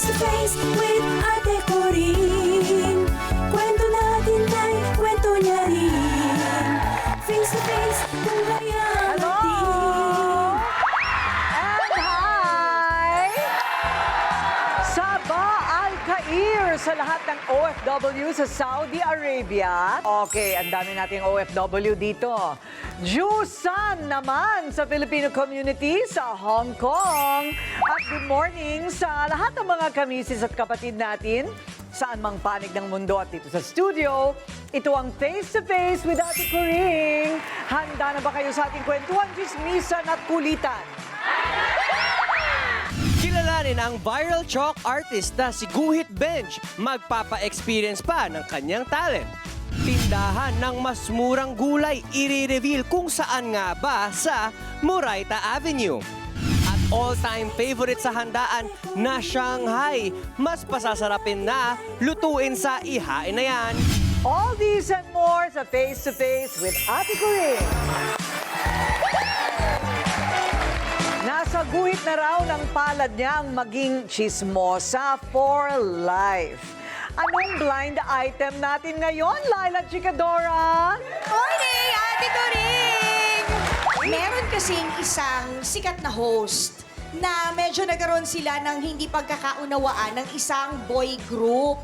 to face with Ate Coring. Kwento natin ay kwento niya rin. Face to face, buhay ang Hello! ating. And hi! Saba Al-Khair sa lahat ng OFW sa Saudi Arabia. Okay, ang dami nating OFW dito. Jusan naman sa Filipino community sa Hong Kong. At good morning sa lahat ng mga kamisis at kapatid natin saan mang panig ng mundo at dito sa studio. Ito ang Face to Face with Ate Coring. Handa na ba kayo sa ating kwentuhan, chismisan at kulitan? Kilalanin ang viral chalk artist na si Guhit Benj. Magpapa-experience pa ng kanyang talent. Tindahan ng mas murang gulay, i-reveal kung saan nga ba sa Murayta Avenue. At all-time favorite sa handaan na Shanghai. Mas pasasarapin na lutuin sa ihain na yan. All these and more sa Face to Face with Ate Coring. Nasa guhit na raw ng palad niya ang maging chismosa for life. Anong blind item natin ngayon, Laila Chikadora? Morning, Ate Coring! Meron kasing isang sikat na host na medyo nagkaroon sila ng hindi pagkakaunawaan ng isang boy group.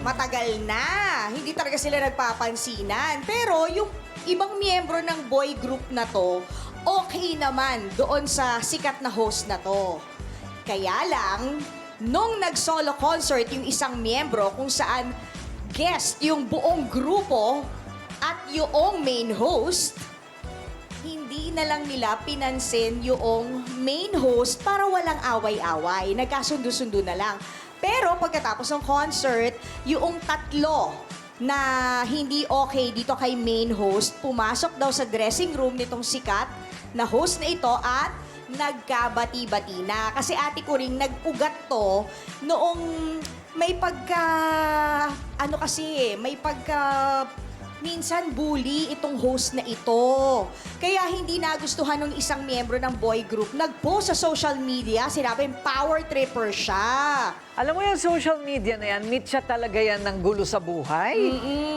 Matagal na. Hindi talaga sila nagpapansinan. Pero yung ibang miyembro ng boy group na to, okay naman doon sa sikat na host na to. Kaya lang, nung nag-solo concert yung isang miyembro kung saan guest yung buong grupo at yung main host, hindi na lang nila pinansin yung main host para walang away-away. Nagkasundo-sundo na lang. Pero pagkatapos ng concert, yung tatlo na hindi okay dito kay main host, pumasok daw sa dressing room nitong sikat na host na ito at nagkabati-bati na. Kasi Ate Coring, nag-ugat to noong may minsan bully itong host na ito. Kaya hindi nagustuhan ng isang miyembro ng boy group. Nag-post sa social media, sinabing power tripper siya. Alam mo yung social media na yan, meet siya talaga yan ng gulo sa buhay.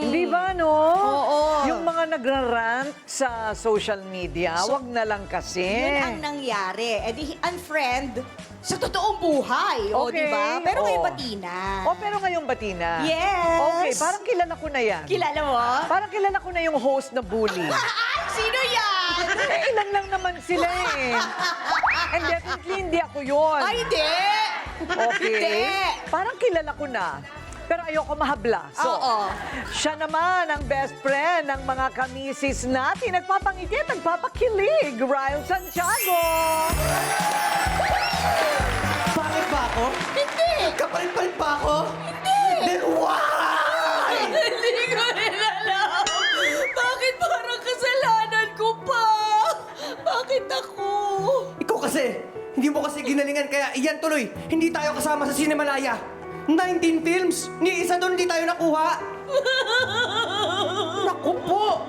Hindi ba, no? Oo. Yung mga nagrarant sa social media, wag na lang kasi. Yun ang nangyari. E di unfriend sa totoong buhay. O, Okay. di ba? Pero ngayon Oo. bati na. Pero ngayon bati na. Yes. Okay, parang kilala ko na yan. Kilala mo? Parang kilala ko na yung host na bully. Ay, sino yan? Ilan lang naman sila eh. And definitely hindi ako yun. Ay, hindi. Okay. Hindi. Parang kilala ko na. Pero ayoko mahabla. So, Oo. siya naman ang best friend ng mga kamisis natin. Nagpapangiti at nagpapakilig. Ryle Santiago! Bakit ba ako? Hindi. Kapalit-palit ba ako? Hindi. Then why? Hindi ko rin alam. Bakit parang kasalanan ko pa? Bakit ako? Ikaw kasi, hindi mo kasi ginalingan kaya iyan tuloy. Hindi tayo kasama sa Cinemalaya. 19 films, ni isa doon hindi tayo nakuha. Naku po!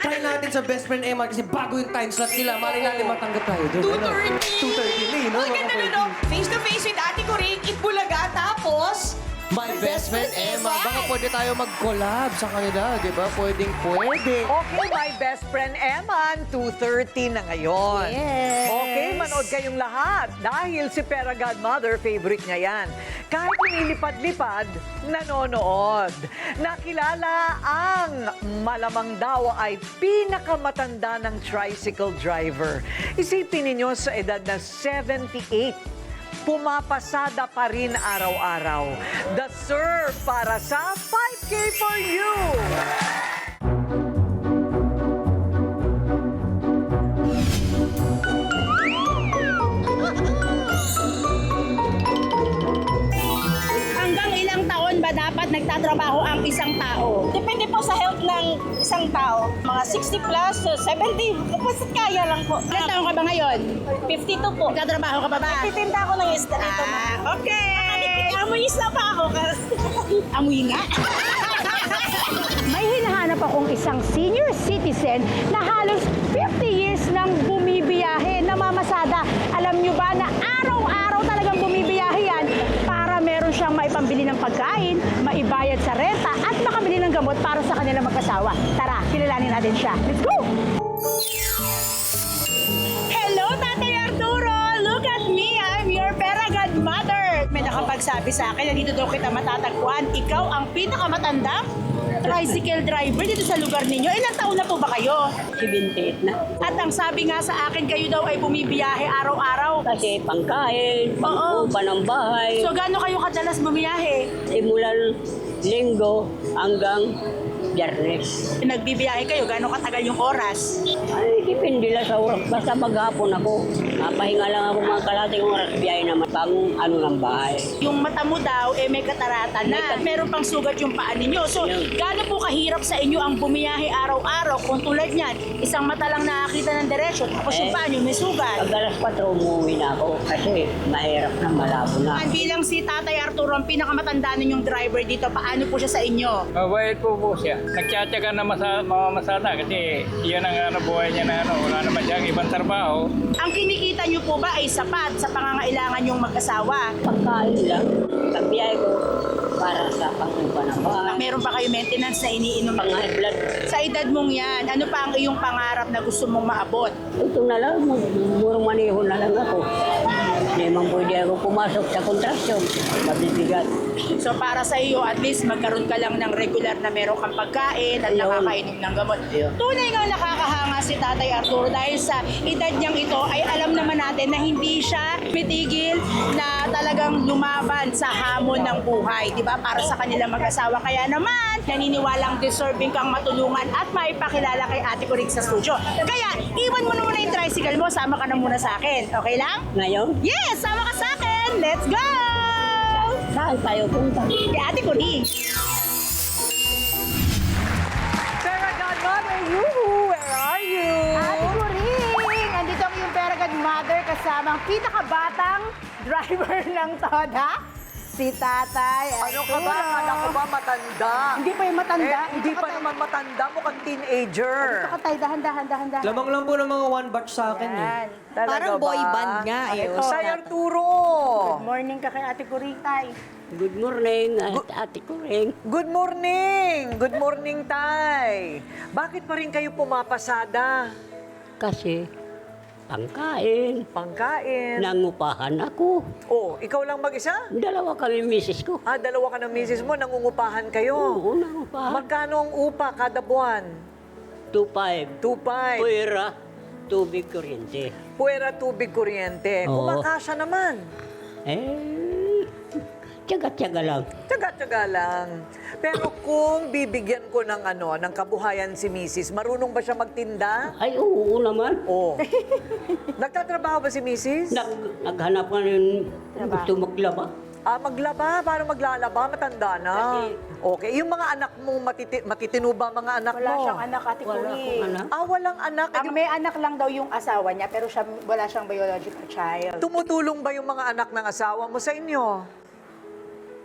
Try natin sa best friend Emma kasi bago yung time slot nila. Mari natin matanggap tayo doon. 2:30. 2:30 na yun, no? Uy, ganda na, no? Face to face with Ate Coring, Itbulaga, tapos... My best friend Emma, baka pwede tayo mag-collab sa kanila, di ba? Pwede. Okay, my best friend Eman, 2:30 na ngayon. Yes. Okay, manood kayong lahat. Dahil si Pera Godmother, favorite niya yan. Kahit lumilipad-lipad, nanonood. Nakilala ang malamang daw ay pinakamatanda ng tricycle driver. Isipin ninyo sa edad na 78. Pumapasada pa rin araw-araw. The Surf para sa 5K for You! Hanggang ilang taon ba dapat nagtatrabaho ang isang tao? Depende po sa health ng isang tao. Mga 60 plus to 70, basta kaya lang po. Ilang taon ka ba ngayon? 52 po. Nagtatrabaho ka pa ba? Nagtitinda ako ng isda dito. Okay. Amoy isda pa ako. Amoy nga. May hinahanap akong isang senior citizen na halos 50 years nang bumibiyahe, namamasada. Alam nyo ba na araw-araw talagang bumibiyahe yan para siyang maipambili ng pagkain, maibayad sa renta, at makabili ng gamot para sa kanilang mag-asawa. Tara, kilalanin natin siya. Let's go! Hello, Tatay Arturo! Look at me! I'm your Pera Godmother! May nakapagsabi sa akin na dito daw kita matatagpuan. Ikaw ang pinakamatandang tricycle driver dito sa lugar ninyo. Ilang taon na po ba kayo? 78 na. At ang sabi nga sa akin, kayo daw ay bumibiyahe araw-araw. Kasi pangkain, pangkupa ng bahay, So, gaano kayo kadalas bumiyahe? simulan linggo hanggang Biyernes. Nagbibiyahe kayo, gaano katagal yung oras? Ay, depende lang sa oras. Basta maghapon ako. Pahinga lang ako mga kalating oras. Biyahe naman pang ng bahay. Yung mata mo daw, may katarata na. Meron pang sugat yung paa ninyo. So, gaano po kahirap sa inyo ang bumiyahe araw-araw? Kung tulad niyan, isang mata lang nakakita ng direksyon, tapos yung paa nyo may sugat. Pag alas 4 umuwi na ako kasi mahirap na, malabo na. Bilang si Tatay Arturo, ang pinakamatanda ninyong driver dito, paano po siya sa inyo? Mabait po siya. Nagtsatsaga na mamasada kasi iyan ang buhay niya na wala naman siyang ibang trabaho. Ang kinikita nyo po ba ay sapat sa pangangailangan yung mag-asawa? Pagkain lang. Pagbiyahe ko para sa pangkupa ng bahay. Meron pa kayo maintenance na iniinom? Pang-high blood. Sa edad mong yan, ano pa ang iyong pangarap na gusto mong maabot? Ito na lang, murong maniho na lang ako. Hindi man pwede ako pumasok sa kontraksyon. Mabibigat. So para sa iyo, at least magkaroon ka lang ng regular na meron kang pagkain at Ayun. nakakainom ng gamot. Ayun. Tunay nga nakakahanga si Tatay Arturo dahil sa edad niyang ito ay alam naman natin na hindi siya pitigil na talagang lumaban sa hamon ng buhay, di ba? Para sa kanilang mag-asawa. Kaya naman, naniniwalang deserving kang matulungan at maipakilala kay Ate Corig sa studio. Kaya, iwan mo na muna yung tricycle mo, sama ka na muna sa akin. Okay lang? Ngayon, Yes! Sama ka sa akin! Let's go! saan tayo punta? Kay Ate Corig. Sarah Godmother, yoo-hoo, where are you? Ate Kuring! Andito ang iyong Pera Godmother kasama ang pinakabatang driver ng Toda, si Tatay Ano ka ba? Arturo. Kala ko ba matanda? Hindi pa yung matanda. Hindi pa naman matanda, mukhang teenager. Ito ka tayo, dahan-dahan. Lamang lang po ng mga one batch sa akin eh. Yan. Talaga Parang ba? boy band nga eh. Say Arturo! Good morning ka kay Ate Kuring, Tay. Good morning, Ate Kuring. Good morning! Good morning, Tay! Bakit pa rin kayo pumapasada? Kasi pangkain, Pangkain. nangupahan ako. Oh, ikaw lang mag-isa? Dalawa kami misis ko. Dalawa ka ng misis mo, nangungupahan kayo. Oo, nangupahan. Magkano ang upa kada buwan? 2.5. 2.5. Puwera, tubig kuryente. Puwera, tubig, kuryente. Oo. Kumakasya naman. Tiyaga-tiyaga lang. Tsaga-tsaga lang. Pero kung bibigyan ko ng ng kabuhayan si Mrs., marunong ba siya magtinda? Ay, oo naman. Oo. Nagtatrabaho ba si Mrs.? Naghanap ka ng gusto maglaba. Maglaba, para maglalaba, matanda na. Okay, yung mga anak mo, matitino ba mga anak Wala mo? siyang anak, Ate Wala Kuring. akong anak. Walang anak. Ang may anak lang daw yung asawa niya, pero wala siyang biological child. Tumutulong ba yung mga anak ng asawa mo sa inyo?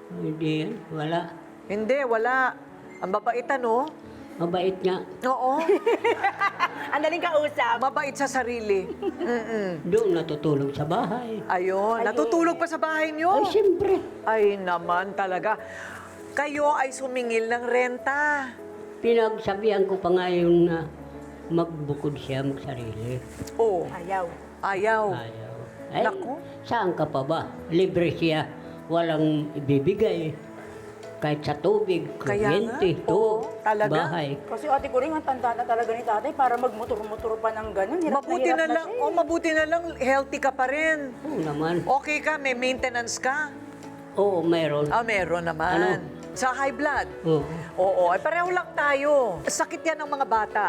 Hindi yan, wala. Hindi, wala. Ang babait, no? Mabait nga. Oo. Ang daling kausap. Mabait sa sarili. Doon natutulog sa bahay. Ayun. Natutulog pa sa bahay niyo? Ay, siyempre. Ay naman talaga. Kayo ay sumingil ng renta. Pinagsabihan ko pa nga yun na magbukod siya magsarili. Oh, Ayaw. ayaw. Ayaw. Ay, Naku. saan ka pa ba? Libre siya. Walang ibibigay. Kahit sa tubig, Kaya kuryente, nga. Oo, talaga. bahay. Kasi Ate Kuring, ang tanda na talaga ni Tatay para magmotor-motor pa ng ganun. Hirap Mabuti hirap na lang, siya eh. mabuti na lang, healthy ka pa rin. Oo naman. Okay ka, may maintenance ka? Oo, mayroon. Meron naman. Sa high blood? Oo. Oo, ay pareho lang tayo. Sakit yan ng mga bata.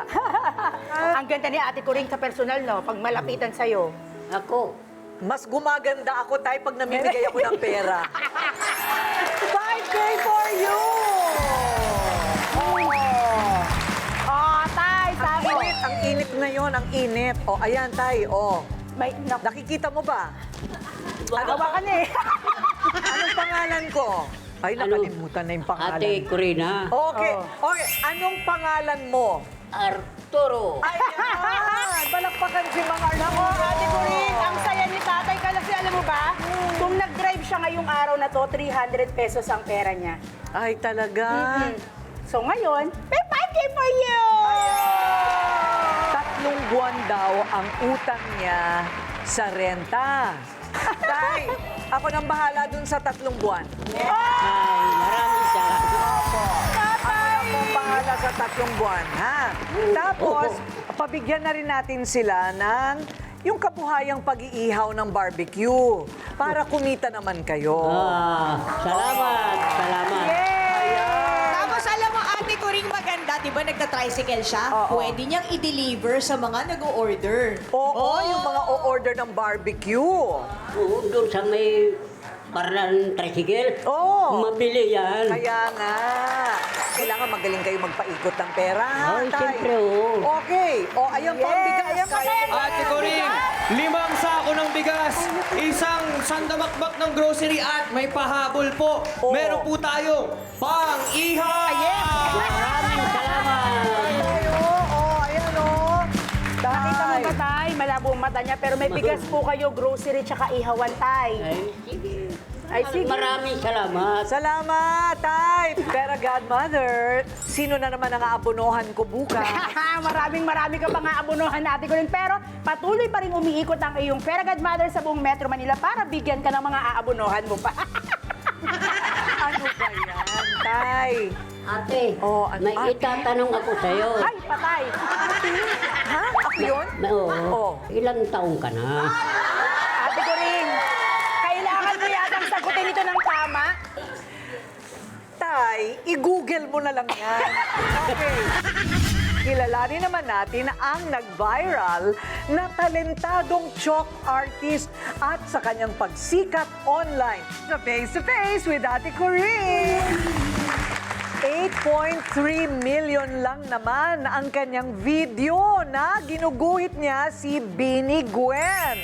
Ang ganda ni Ate Kuring sa personal, no? Pag malapitan sa'yo. Ako, Mas gumaganda ako tayo pag namimigay ako ng pera. 5K for you! Tay, sabi ko. Ang init ngayon, ang init. Ayan, tay, May, Nakikita mo ba? nagawa ka na eh. Anong pangalan ko? Ay, nakalimutan na yung pangalan. Ate Corina, Okay. Okay, anong pangalan mo? Arturo. Ayan! Balakpakan si mga Nako, Ate Kuring, ang saya ni Tatay. Kasi alam mo ba, kung nag-drive siya ngayong ngayong araw na to, 300 pesos ang pera niya. Ay, talaga? So ngayon, may 5K for you! 3 buwan daw ang utang niya sa renta. Tay, ako nang bahala dun sa 3 buwan. Ay, maraming salamat. Ako nang bahala sa 3 buwan, ha? Tapos, pabigyan na rin natin sila ng yung kabuhayang pag-iihaw ng barbecue para kumita naman kayo. Salamat, salamat. Tapos alam mo, ate ko ring maganda, di ba nagta-tricycle siya? Oo. Pwede niyang i-deliver sa mga nag-o-order. Oo, yung mga o-order ng barbecue. Oo, doon sa may parang tricycle. Oo. Mabili yan. Kaya nga, kailangan magaling kayo magpaikot ng pera, ha, Ay, Tay? siyempre, oo. Okay. O, ayan po ang bigas. Ate Coring, 5 sako ng bigas, isang sandamakbak ng grocery at may pahabol po. Oo. Meron po tayong pang-ihaw! Maraming salamat. Tayo. O, ayan o. Nakita mo Tay. ba, Tay? Malabo ang mata niya, pero may bigas po kayo, grocery, tsaka ihawan, Tay. Ay, sige. Ay, sige. Maraming salamat. Salamat, Tay. Pero Godmother, sino na naman ang aabonohan ko bukas? Marami ka pa nga abunuhan natin ko rin. Pero patuloy pa rin umiikot ang iyong Pera Godmother sa buong Metro Manila para bigyan ka ng mga aabunuhan mo pa. Ano ba yan, Tay? Ate, Oh, ano- may itatanong ako sa'yo. Ay, patay. Ha? Ako yun? Oo. Oh. Ilang taong ka na? Ate ko rin, kailangan ko yatang sagutin ito ng tama. Tay, i-google mo na lang yan. Okay. Kilalanin naman natin ang nag-viral na talentadong chalk artist at sa kanyang pagsikat online. Sa Face to Face with Ate Corinne. 8.3 million lang naman ang kanyang video na ginuguhit niya si Bini Gwen.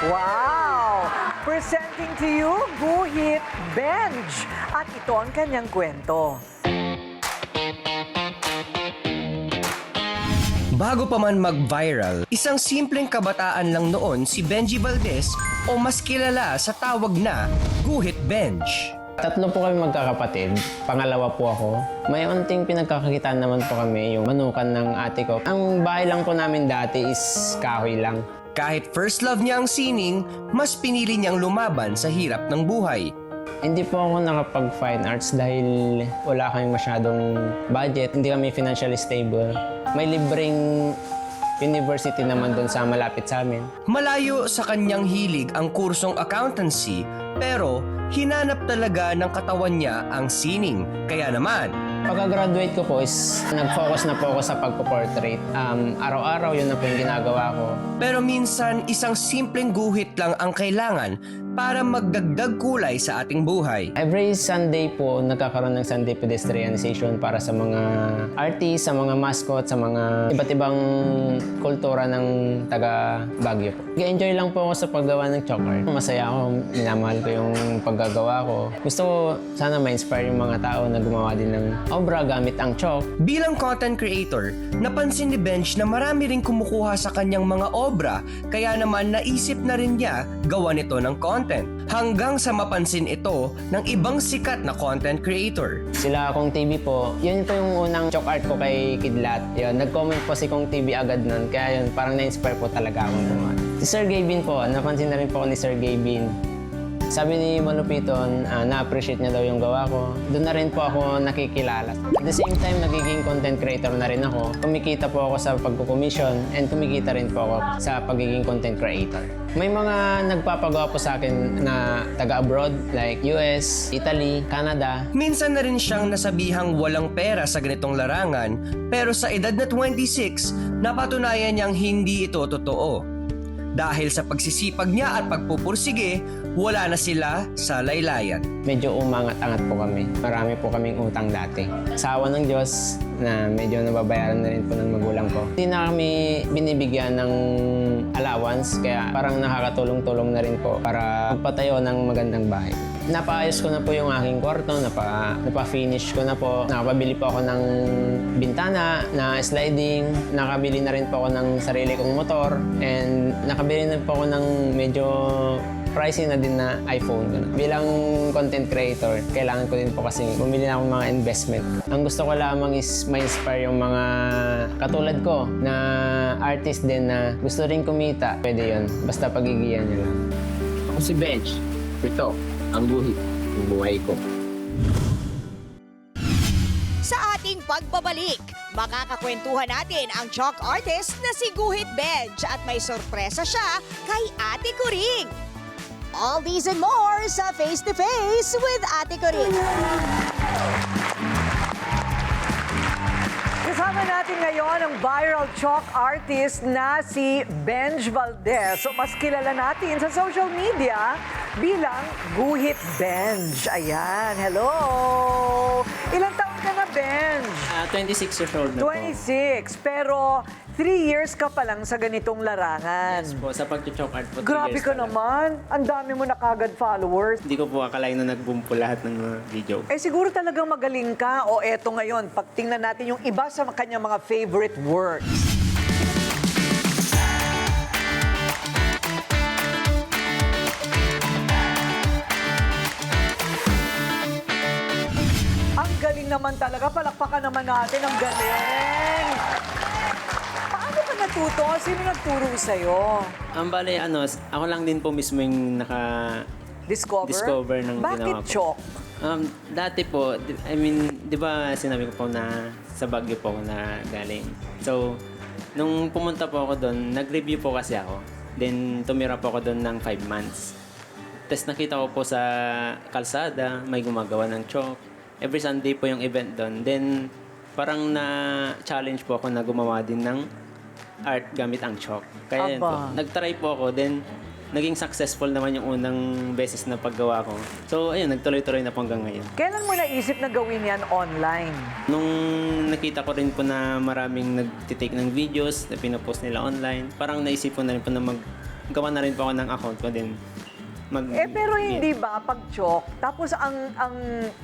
Wow! Presenting to you, Guhit Benj. At ito ang kanyang kwento. Bago pa man mag-viral, isang simpleng kabataan lang noon si Benji Valdez o mas kilala sa tawag na Guhit Benj. 3 po kami magkakapatid. Pangalawa po ako. May unting pinagkakakitaan naman po kami yung manukan ng ate ko. Ang bahay lang po namin dati is kahoy lang. Kahit first love niya ang sining, mas pinili niyang lumaban sa hirap ng buhay. Hindi po ako nakapag-fine arts dahil wala kaming masyadong budget. Hindi kami financially stable. May libreng university naman doon sa malapit sa amin. Malayo sa kanyang hilig ang kursong accountancy, pero hinanap talaga ng katawan niya ang sining. Kaya naman, Pagka-graduate ko po is nag-focus na po ako sa pagpo-portrait. Araw-araw yun na po yung ginagawa ko. pero minsan isang simpleng guhit lang ang kailangan para magdagdag kulay sa ating buhay. Every Sunday po, nagkakaroon ng Sunday pedestrianization para sa mga artists, sa mga mascot, sa mga iba't ibang kultura ng taga Baguio po. Nag-enjoy lang po ako sa paggawa ng chalk art. Masaya ako, minamahal ko yung paggagawa ko. Gusto ko sana ma-inspire yung mga tao na gumawa din ng obra gamit ang chalk. Bilang content creator, napansin ni Benj na marami ring kumukuha sa kanyang mga obra, kaya naman naisip na rin niya gawa nito ng content. Hanggang sa mapansin ito ng ibang sikat na content creator. Sila Kong TV po, yun po yung unang chalk art ko kay Kidlat. Yun, nag-comment po si Kong TV agad nun, kaya yun, parang na-inspire po talaga akong gumawa. Si Sir Gavin po, napansin na rin po ako ni Sir Gavin. Sabi ni Malupiton, na-appreciate niya daw yung gawa ko. Doon na rin po ako nakikilala. At the same time, nagiging content creator na rin ako. Kumikita po ako sa pagkukomission and kumikita rin po ako sa pagiging content creator. May mga nagpapagawa po sa akin na taga-abroad like US, Italy, Canada. Minsan na rin siyang nasabihang walang pera sa ganitong larangan, pero sa edad na 26, napatunayan niyang hindi ito totoo. Dahil sa pagsisipag niya at pagpupursige, wala na sila sa laylayan. Medyo umangat-angat po kami. Marami po kaming utang dati. Sa awa ng Diyos na medyo nababayaran na rin po ng magulang ko. Hindi na kami binibigyan ng allowance kaya parang nakakatulong-tulong na rin po para magpatayo ng magandang bahay. Napaayos ko na po yung aking kwarto, napa-finish ko na po. Nakapabili po ako ng bintana na sliding. Nakabili na rin po ako ng sarili kong motor. And nakabili na po ako ng medyo pricey na din na iPhone. Ganun. Bilang content creator, kailangan ko din po kasi bumili na ako mga investment. Ang gusto ko lamang is ma-inspire yung mga katulad ko na artist din na gusto rin kumita. Pwede yun, basta pagigiyan nyo lang. Ako si Bench. Ito, ang guhit ng buhay ko. Sa ating pagbabalik, makakakwentuhan natin ang chalk artist na si Guhit Benj at may sorpresa siya kay Ate Kuring. All these and more sa Face to Face with Ate Kuring. Kasama natin ngayon ang viral chalk artist na si Benj Valdez. So mas kilala natin sa social media bilang Guhit Benj. Ayan, hello! Ilang taon ka na, Benj? 26 years old na po. 26, pero 3 years ka pa lang sa ganitong larangan. Yes po, sa pag-chalk art po. 2 Grabe years ka pa lang. naman. Ang dami mo na kagad followers. Hindi ko po akalain na nag-boom po lahat ng video. Eh siguro talagang magaling ka. O eto ngayon, pag tingnan natin yung iba sa kanyang mga favorite works. Ang galing naman talaga. Palakpakan naman natin. Ang galing. Paano ka natuto? Sino nagturo sa'yo? Ang bale, ako lang din po mismo yung Discover ng Bakit ginawa ko. chalk? Dati po, di ba sinabi ko po na sa Baguio po ako na galing. So, nung pumunta po ako doon, nag-review po kasi ako. Then, tumira po ako doon ng 5 months. Tapos nakita ko po sa kalsada, may gumagawa ng chalk. Every Sunday po yung event doon. Then, parang na-challenge po ako na gumawa din ng art gamit ang chalk. Kaya yun po, Aba. nag-try po ako. Then, naging successful naman yung unang beses na paggawa ko. So, ayun, nagtuloy-tuloy na po hanggang ngayon. Kailan mo naisip na gawin yan online? Nung nakita ko rin po na maraming nagtitake ng videos na pinopost nila online, parang naisip ko na rin po na maggawa na rin po ako ng account ko din. Pero hindi ba pag chalk, tapos ang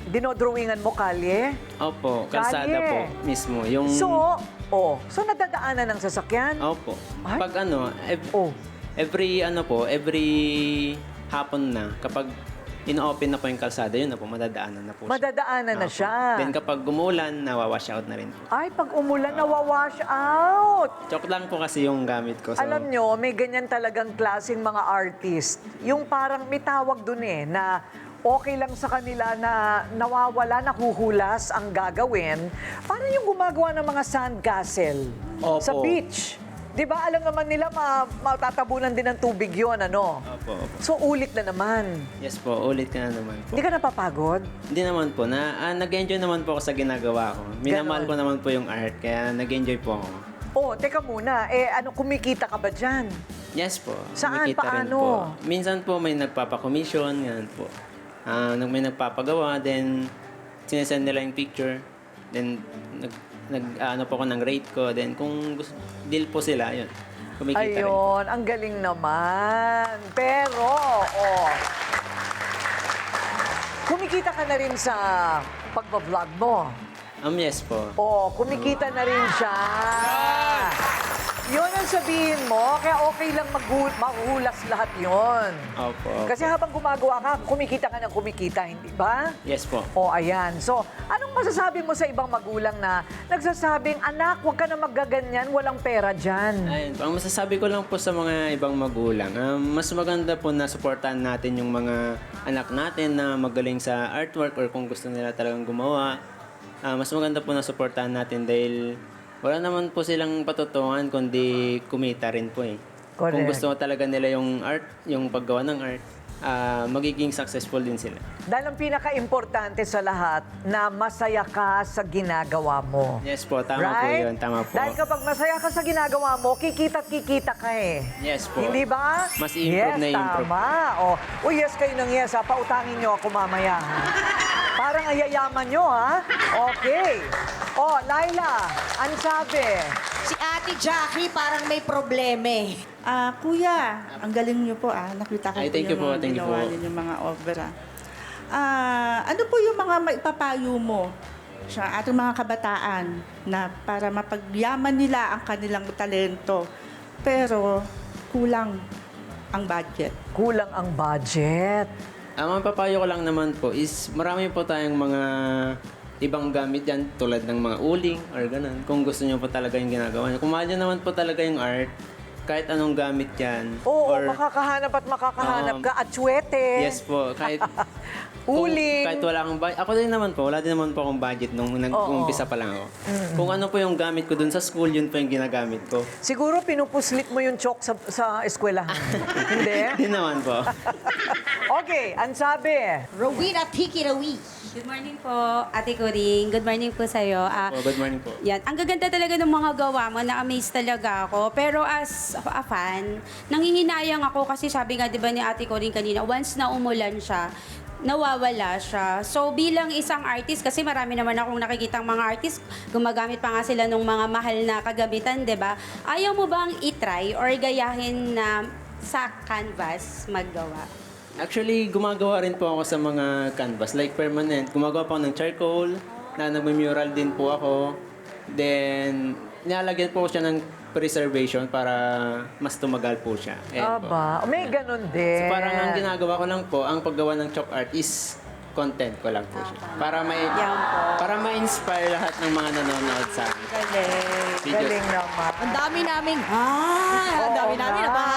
dinodrawingan mo kalye? Opo, kalsada Kalye. po mismo. Yung, So nadadaanan ng sasakyan? Opo. Ay. Pag Oh. every hapon na, kapag in-open na po yung kalsada, yun na po, madadaanan na po siya. Madadaanan na Opo. siya. Then kapag gumulan, nawawash out na rin po. Ay, pag umulan, nawawash out. Chalk lang po kasi yung gamit ko. So, Alam nyo, may ganyan talagang klaseng mga artist. Yung parang may tawag dun na okay lang sa kanila na nawawala, nahuhulas ang gagawin. Parang yung gumagawa ng mga sandcastle Opo. sa beach. Di ba? Alam naman nila, matatabunan din ng tubig yun, ano? Opo. So, ulit na naman. Yes po, ulit ka na naman po. Hindi ka napapagod? Hindi naman po. Nag-enjoy naman po ako sa ginagawa ko. Minamahal ko naman po yung art, kaya nag-enjoy po ako. Oh, teka muna. Kumikita ka ba dyan? Yes po. Saan? Kumikita rin Paano? po. Minsan po may nagpapa-commission, ganun po. May nagpapagawa, then sinesend nila yung picture. Then nag po ako ng rate ko. Then kung deal po sila, yun. Kumikita rin po. Ayun, ang galing naman. Pero, kumikita ka na rin sa pagbablog mo. Yes po. Kumikita na rin siya. Yun ang sabihin mo, kaya okay lang maghulas lahat yun. Opo. Kasi habang gumagawa ka, kumikita ka ng kumikita, hindi ba? Yes po. Ayan. So, anong masasabi mo sa ibang magulang na nagsasabing, anak, huwag ka na maggaganyan, walang pera dyan? Ayun po. Ang masasabi ko lang po sa mga ibang magulang, mas maganda po na supportahan natin yung mga anak natin na magaling sa artwork or kung gusto nila talagang gumawa. Mas maganda po na supportahan natin dahil wala naman po silang patutungan kundi kumita rin po eh. Correct. Kung gusto talaga nila yung art, yung paggawa ng art, magiging successful din sila. Dahil ang pinaka-importante sa lahat, na masaya ka sa ginagawa mo. Yes po, tama po Right? yun. Tama po. Dahil kapag masaya ka sa ginagawa mo, kikita ka eh. Yes po. Hindi ba? Mas i-improve yes, na i-improve. Tama. Yes kayo ng yes, ha? Pautangin nyo ako mamaya, ha? Parang ayayaman nyo, ha? Okay. Laila, ano sabi? Si Ate Jackie parang may probleme. Kuya, ang galing niyo po Nakita ko Ay, thank you po, yung thank you ginawa po. niyo, yung mga opera. Ano po yung mga maipapayo mo sa ating mga kabataan na para mapagyaman nila ang kanilang talento pero kulang ang budget. Kulang ang budget. Ang mapapayo ko lang naman po is marami po tayong mga ibang gamit yan tulad ng mga uling or ganun. Kung gusto nyo po talaga yung ginagawa nyo. Kung mahal nyo naman po talaga yung art, kahit anong gamit yan. Oo, or, makakahanap at makakahanap ka. Atsuete. Yes po. Kahit Uling. Kahit wala akong budget. Ako din naman po. Wala din naman po akong budget nung nag-umpisa pa lang ako. Kung ano po yung gamit ko dun sa school, yun po yung ginagamit ko. Siguro pinupuslit mo yung chalk sa eskwelahan. Hindi? Hindi naman po. Okay, ang sabi. Rowena, take it away. Good morning po, Ate Coring. Good morning po sa'yo. Good morning po. Yan. Ang gaganda talaga ng mga gawa mo. Na-amaze talaga ako. Pero as a fan, nangihinayang ako kasi sabi nga, di ba ni Ate Coring kanina, once na umulan siya, nawawala siya. So bilang isang artist, kasi marami naman akong nakikitang mga artist, gumagamit pa nga sila ng mga mahal na kagamitan, di ba? Ayaw mo bang itry or gayahin na sa canvas maggawa? Actually, gumagawa rin po ako sa mga canvas, like permanent. Gumagawa po ako ng charcoal, na nagme-mural din po ako. Then, nilalagyan po siya ng preservation para mas tumagal po siya. Ayan po. Aba, may ganun din. So, parang ang ginagawa ko lang po, ang paggawa ng chalk art is content ko lang po siya. Para ma-inspire lahat ng mga nanonood sa akin. Galing naman. Ang dami naming, ang dami Oo namin, nga. aba.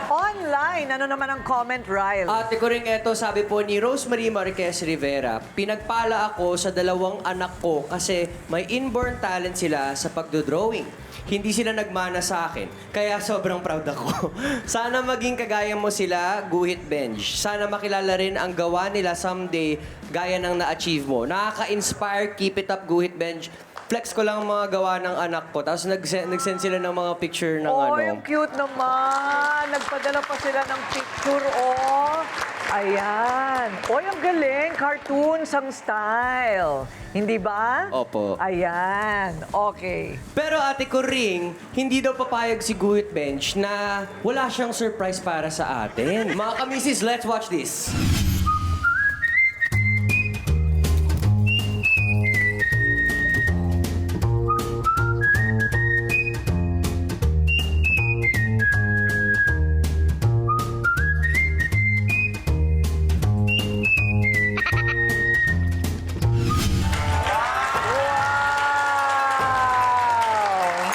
Online, ano naman ang comment, Ryle? Ate ko rin ito, sabi po ni Rosemary Marquez Rivera, pinagpala ako sa 2 anak ko kasi may inborn talent sila sa pagdodrawing. Hindi sila nagmana sa akin, kaya sobrang proud ako. Sana maging kagaya mo sila, Guhit Benj. Sana makilala rin ang gawa nila someday gaya ng na-achieve mo. Nakaka-inspire, keep it up, Guhit Benj. Flex ko lang ang mga gawa ng anak ko. Tapos nag-send sila ng mga picture ng Oh, yung cute naman. Nagpadala pa sila ng picture, oh. Ayan. Oh, yung galing. Cartoons ang style. Hindi ba? Opo. Ayan. Okay. Pero Ate Coring, hindi daw papayag si Guhit Bench na wala siyang surprise para sa atin. Mga kamisis, let's watch this. Wow!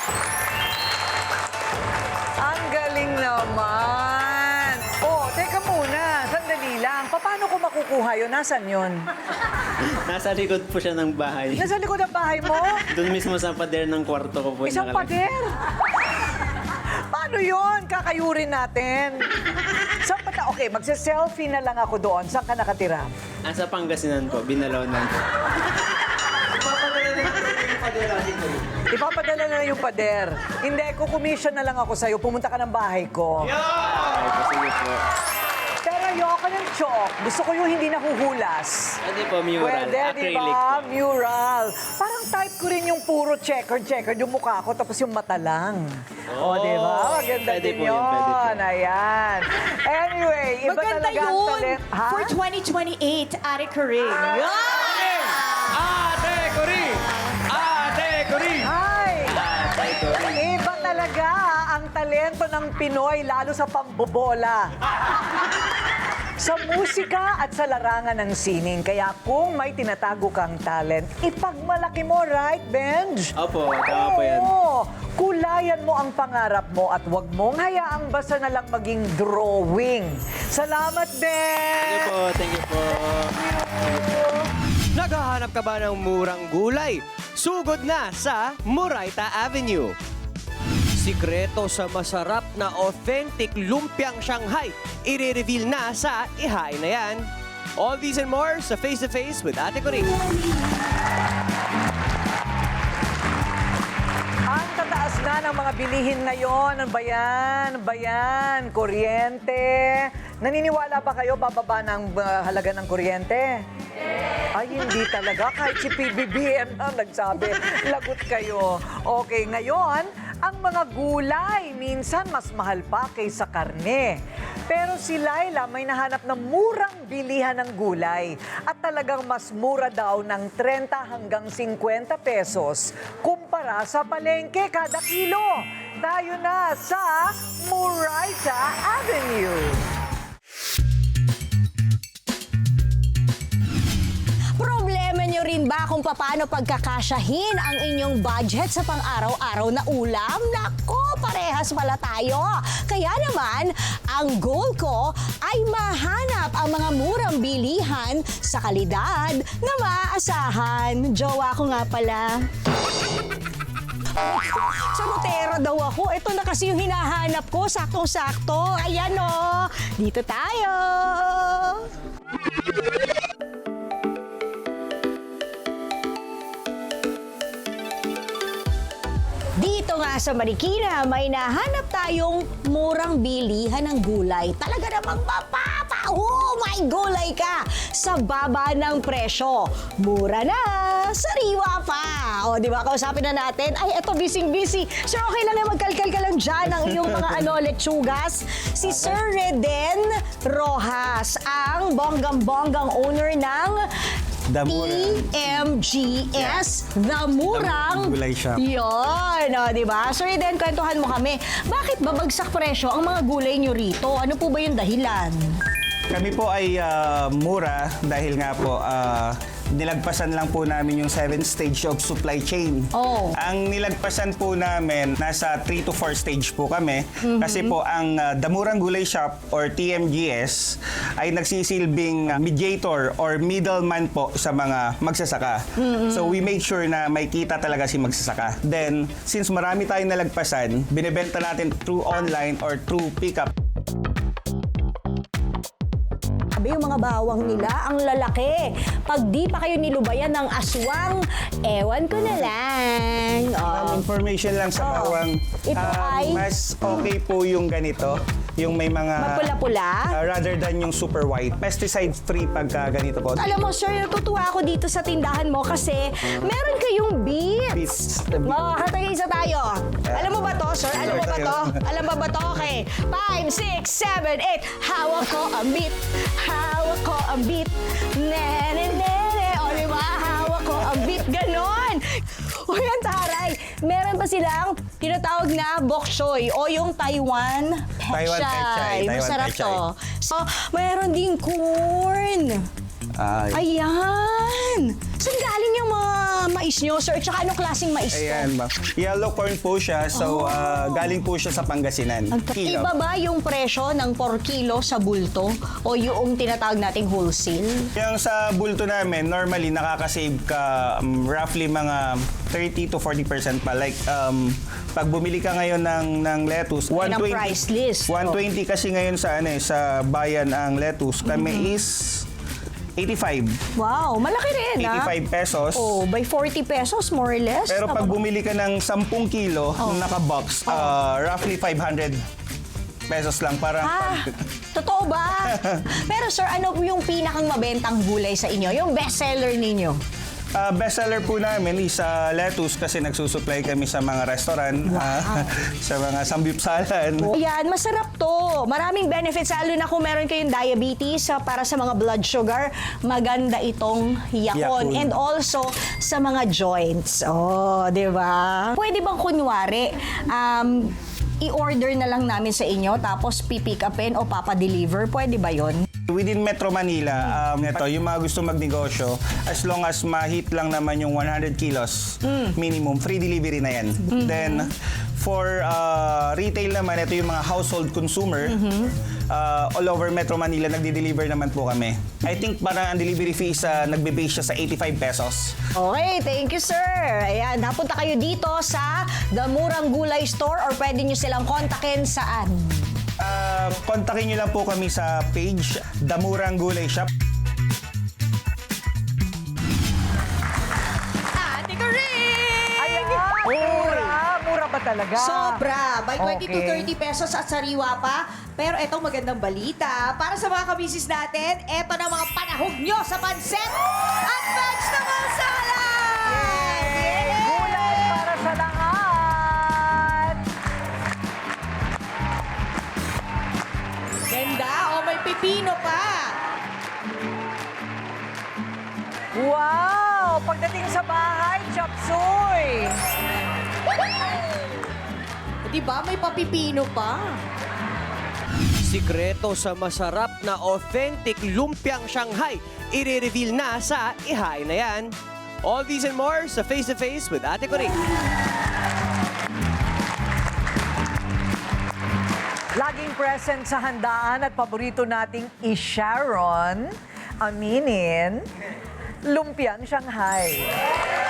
Ang galing naman. Oh, teka muna. Sandali lang. Paano ko makukuha yun? Nasaan yun? Nasa likod po siya ng bahay. Nasa likod ng bahay mo? Doon mismo sa pader ng kwarto ko po. Isang nakalagay. pader? Paano yun? Kakayurin natin. Saan pa okay, magsa-selfie na lang ako doon. Saan ka nakatira? Sa Pangasinan po, Binalonan po. Ipapadala na lang yung pader. Hindi, kukommission na lang ako sa'yo. Pumunta ka ng bahay ko. Ay, po, sige po. Pero ayoko ng chalk. Gusto ko yung hindi nahuhulas. Hindi po, mural. Pwede, di Acrylic ba? po. Mural. Parang type ko rin yung puro checkered yung mukha ko, tapos yung mata lang. O, di ba? Maganda Pwede din po yun, pwede po. yun. Ayan. Anyway, iba Maganda talaga ang yun talent. Ha? for 2028, Ate Coring. Ate Coring! Ate Coring! Hi! Ay, sorry. Iba talaga ang talento ng Pinoy, lalo sa pambobola. Sa musika at sa larangan ng sining. Kaya kung may tinatago kang talent, ipagmalaki mo, right, Benj? Opo, tama po yan. Oo. Kulayan mo ang pangarap mo at huwag mong hayaang basta na lang maging drawing. Salamat, Thank you Ben! po, thank you po. Naghahanap ka ba ng murang gulay? Sugod na sa Murayta Avenue. Sikreto sa masarap na authentic lumpiang Shanghai, i-reveal na sa Ihain na Yan. All these and more sa Face to Face with Ate Coring. Ang tataas na ng mga bilihin ngayon. Ano ba yan? Ano ba yan? Kuryente. Naniniwala ba kayo bababa ng halaga ng kuryente? Ay, hindi talaga. Kahit si PBBM na nagsabi, lagot kayo. Okay, ngayon, ang mga gulay minsan mas mahal pa kaysa karne. Pero si Laila may nahanap na murang bilihan ng gulay at talagang mas mura daw ng 30 hanggang 50 pesos kumpara sa palengke kada kilo. tayo na sa Murayta Avenue. Problema nyo rin ba kung paano pagkakasyahin ang inyong budget sa pang-araw-araw na ulam? Nako, parehas pala tayo. Kaya naman, ang goal ko ay mahanap ang mga murang bilihan sa kalidad na maaasahan. Jowa ko nga pala. Sarutera daw ako. Ito na kasi yung hinahanap ko. Saktong-sakto. Ayan o. Dito tayo. Dito nga sa Marikina, may nahanap tayong murang bilihan ng gulay. Talaga namang mapapa! Oh, may gulay ka! Sa baba ng presyo. Mura na! Sariwa pa! O, di ba? Kausapin na natin. Ay, eto, busy-busy. Sir, okay lang na magkalkal ka lang dyan ang iyong mga lechugas. Si Sir Reden Rojas, ang bonggang-bonggang owner ng TMGS, The Murang Gulay Shop. Yun, di ba? So, Reden, kwentuhan mo kami. Bakit babagsak presyo ang mga gulay nyo rito? Ano po ba yung dahilan? Kami po ay mura dahil nga po nilagpasan lang po namin yung 7 stage of supply chain. Oh. Ang nilagpasan po namin, nasa 3 to 4 stage po kami. Kasi po ang The Murang Gulay Shop or TMGS ay nagsisilbing mediator or middleman po sa mga magsasaka. So we make sure na may kita talaga si magsasaka. Then, since marami tayong nalagpasan, binibenta natin through online or through pickup. Yung mga bawang nila, ang lalaki. Pag di pa kayo nilubayan ng aswang, ewan ko na lang. Information lang sa bawang. Ito ay? Mas okay po yung ganito. Yung may mga... Mapula-pula? rather than yung super white. Pesticide-free pagka ganito po. Alam mo, sir, natutuwa ako dito sa tindahan mo kasi meron kayong beets. Hatay isa tayo. Alam mo ba to, sir? Alam mo ba to? Alam mo ba to? Okay. 5, 6, 7, 8. Hawak ko ang beet. Hawak ko ang beet. Nene. O, diba? Hawak ko ang beet. Ganon. O yan, taray. Meron pa silang tinatawag na bok choy o yung Taiwan Taiwan pechay. pechay. Masarap Taiwan to. So, meron din corn. Ayan! Saan galing yung mga mais nyo, sir? Tsaka anong klaseng mais to? Ayan, ma'am. Yellow corn po siya. So, galing po siya sa Pangasinan. Kilo. Iba ba yung presyo ng 4 kilo sa bulto o yung tinatawag nating wholesale? Yung sa bulto namin, normally nakakasave ka roughly mga 30 to 40% pa. Like, pag bumili ka ngayon ng lettuce, Yan ang price list. 120 kasi ngayon sa sa bayan ang lettuce. Kami is 85. Wow, malaki rin, 85 pesos. Oh, by 40 pesos, more or less. Pero pag bumili ka ng 10 kilo naka-box, roughly 500 pesos lang. Parang Totoo ba? Pero sir, ano yung pinakang mabentang gulay sa inyo? Yung best seller ninyo? Bestseller po namin is lettuce kasi nagsusupply kami sa mga restaurant, sa mga samgyupsalan. Ayan, masarap to. Maraming benefits, lalo na kung meron kayong diabetes, para sa mga blood sugar, maganda itong yakon. And also, sa mga joints. Oh, di ba? Pwede bang kunwari, i-order na lang namin sa inyo, tapos pipick upin o papadeliver? Pwede ba yon? Within Metro Manila, yung mga gusto magnegosyo, as long as ma-hit lang naman yung 100 kilos minimum, free delivery na yan. Then, for retail naman, ito yung mga household consumer, all over Metro Manila, nagde-deliver naman po kami. I think parang ang delivery fee is nagbe-base siya sa 85 pesos. Okay, thank you, sir. Ayan, napunta kayo dito sa The Murang Gulay Store or pwede nyo silang kontakin saan? Kontakin nyo lang po kami sa page, The Murang Gulay Shop. Ate Corinne! Ayan! Mura ba talaga? Sobra. By 20 to Okay. 30 pesos at sariwa pa. Pero etong magandang balita. Para sa mga kamisis natin, eto na mga panahog nyo sa pansit at vegetable salad! Gulay para sa lahat! Ganda! O, may pipino pa! Wow! Pagdating sa bahay, chop suey! Di ba? May papipino pa. Sikreto sa masarap na authentic lumpiang Shanghai, i-reveal na sa Ihain na Yan. All these and more sa Face to Face with Ate Coring. Laging present sa handaan at paborito nating i-Sharon, aminin, lumpiang Shanghai.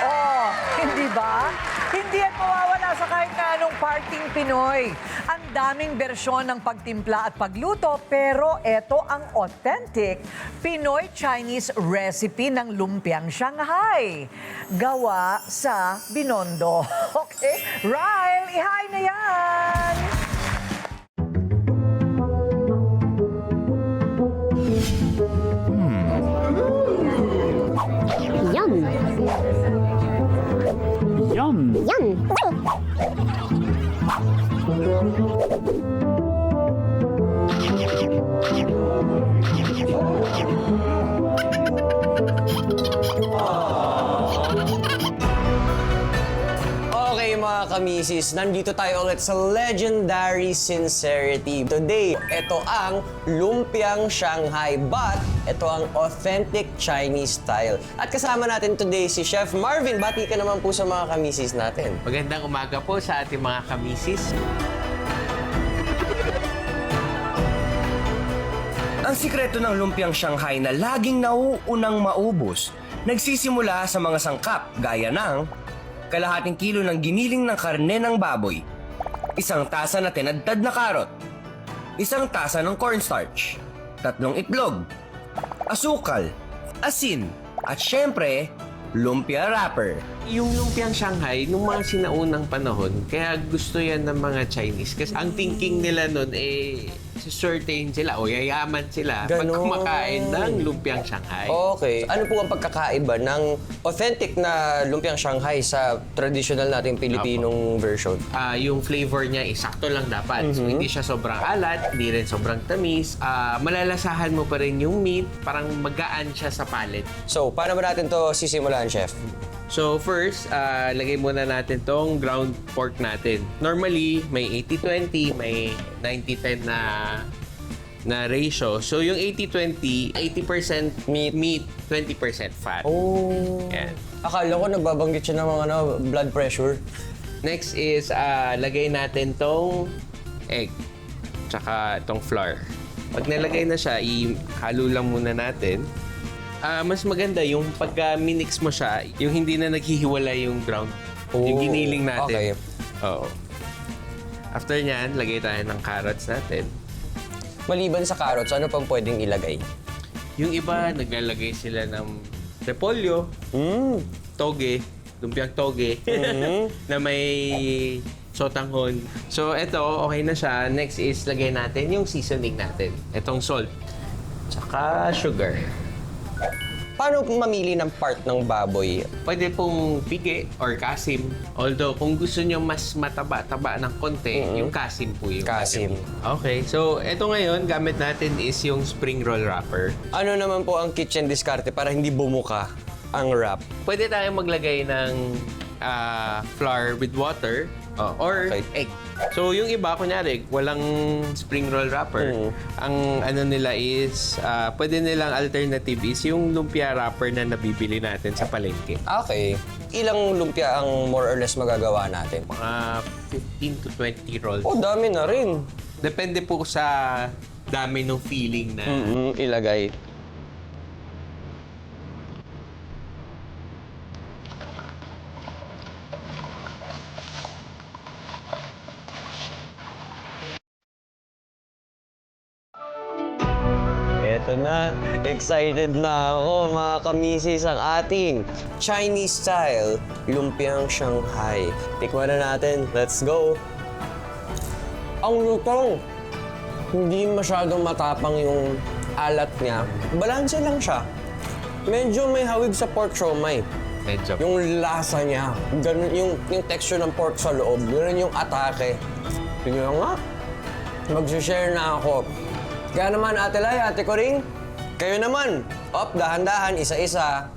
Oh, hindi ba? Hindi yan mawawala sa kahit na anong parting Pinoy. Ang daming bersyon ng pagtimpla at pagluto, pero ito ang authentic Pinoy Chinese recipe ng lumpiang Shanghai. Gawa sa Binondo. Okay? Ryle, ihain na yan! Yum! Yum! Okay mga kamisis, nandito tayo ulit sa Legendary Sincerity. Today, ito ang lumpiang Shanghai, but ito ang authentic Chinese style. At kasama natin today si Chef Marvin. Bati ka naman po sa mga kamisis natin. Magandang umaga po sa ating mga kamisis. Ang sikreto ng lumpiang Shanghai na laging nauunang maubos, nagsisimula sa mga sangkap gaya ng kalahating kilo ng giniling ng karne ng baboy, isang tasa na tinadtad na karot, isang tasa ng cornstarch, 3 itlog, asukal, asin, at syempre, lumpia wrapper. Yung lumpiang Shanghai, nung mga sinaunang panahon, kaya gusto yan ng mga Chinese. Kasi ang thinking nila nun, certain sila o yayaman sila pag Ganon. kumakain ng lumpiang Shanghai. Okay. Ano po ang pagkakaiba ng authentic na lumpiang Shanghai sa traditional nating Pilipinong version? Yung flavor niya, sakto lang dapat. So, hindi siya sobrang alat, hindi rin sobrang tamis. Malalasahan mo pa rin yung meat, parang magaan siya sa palate. So, paano ba natin to sisimulan, Chef? So first, lagay muna natin tong ground pork natin. Normally, may 80-20, may 90-10 na ratio. So yung 80-20, 80% meat, 20% fat. Oh. Yan. Akala ko nagbabanggit siya ng mga blood pressure. Next is, lagay natin tong egg, tsaka tong flour. Pag nalagay na siya, ihalo lang muna natin. Mas maganda yung pagka minix mo siya, yung hindi na naghihiwalay yung ground, yung giniling natin. Okay. Oo. After nyan, lagay tayo ng carrots natin. Maliban sa carrots, ano pang pwedeng ilagay? Yung iba, naglalagay sila ng repolyo, toge, lumpiang toge, na may sotanghon. So, ito, okay na siya. Next is, lagay natin yung seasoning natin. Itong salt, tsaka sugar. Paano mamili ng part ng baboy? Pwede pong pigi or kasim. Although, kung gusto nyo mas mataba-taba ng konti, yung kasim po yung Kasim. Okay. So, ito ngayon, gamit natin is yung spring roll wrapper. Ano naman po ang kitchen diskarte para hindi bumuka ang wrap? Pwede tayong maglagay ng flour with water or egg. So, yung iba, kunyari, walang spring roll wrapper. Ang ano nila is, pwede nilang alternative is yung lumpia wrapper na nabibili natin sa palengke. Okay. Ilang lumpia ang more or less magagawa natin? Mga 15 to 20 rolls. Oh, dami na rin. Depende po sa dami ng feeling na Ilagay. Eto na, excited na ako mga kamisis ang ating Chinese style lumpiang Shanghai. Tikman na natin. Let's go! Ang lutong, hindi masyadong matapang yung alat niya. Balanse lang siya. Medyo may hawig sa pork siomai. medyo. Yung lasa niya, ganun yung texture ng pork sa loob, ganun yung atake. Tingnan nga, mag-share na ako. Kaya naman, Ate Lai, Ate Coring, kayo naman. Op, dahan-dahan, isa-isa.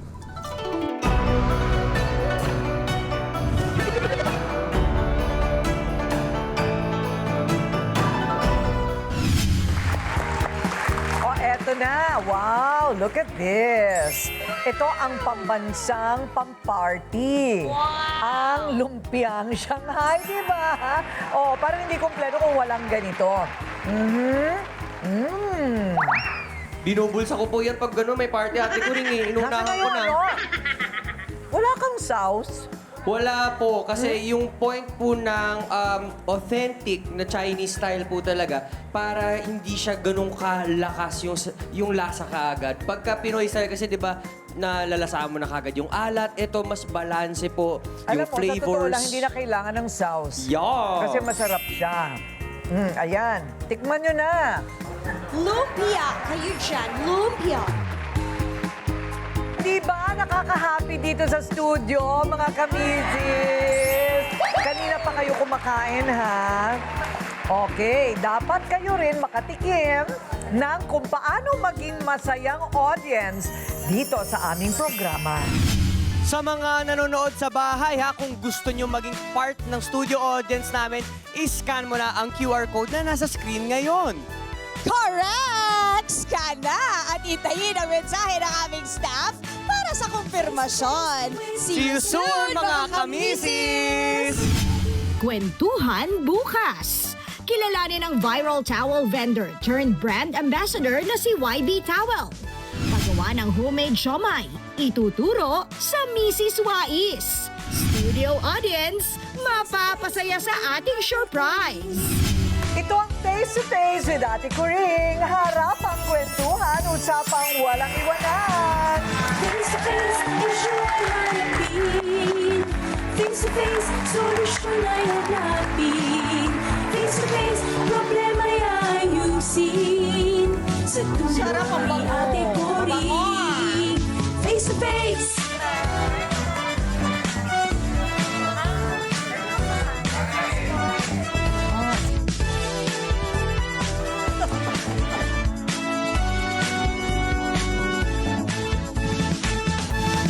Eto na. Wow, look at this. Ito ang pambansang pamparty. Ang lumpiang Shanghai, di ba? Oh, parang hindi kumpleto kung walang ganito. Binubulsa ko po yan pag gano'n may party ate ko rin eh. Inunahan Nasaan na ko yung na. ano? Wala kang sauce? Wala po, kasi yung point po ng authentic na Chinese style po talaga para hindi siya ganun kalakas yung lasa kaagad. Pagka Pinoy style kasi, di ba, nalalasaan mo na kaagad yung alat. Ito, mas balanse po Alam yung mo, sa totoo flavors. lang, hindi na kailangan ng sauce. Yeah. Kasi masarap siya. Ayan, tikman nyo na. Lumpia! Kayo dyan, lumpia! Di ba nakaka-happy dito sa studio, mga kamisis? Kanina pa kayo kumakain, ha? Okay, dapat kayo rin makatikim ng kung paano maging masayang audience dito sa aming programa. Sa mga nanonood sa bahay, ha, kung gusto nyo maging part ng studio audience namin, iscan mo na ang QR code na nasa screen ngayon. Correct! Scan na at itayin ang mensahe ng aming staff para sa kumpirmasyon. See you soon, mga kamisis! Kwentuhan bukas. Kilalanin ang viral towel vendor turned brand ambassador na si YB Towel. Paggawa ng homemade siomai, ituturo sa Mrs. Wais. Studio audience, mapapasaya sa ating surprise. Ito ang Face to Face with Ate Kuring. Harapang kwentuhan, usapang walang iwanan. Face to face, issue ay hanapin. Face to face, solusyon ay hanapin. Face to face, problema ay ayusin. Sa tulong ni Ate Kuring. Face to face.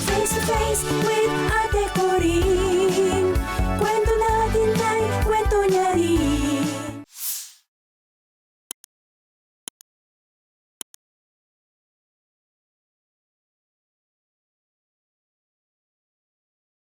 Face to face with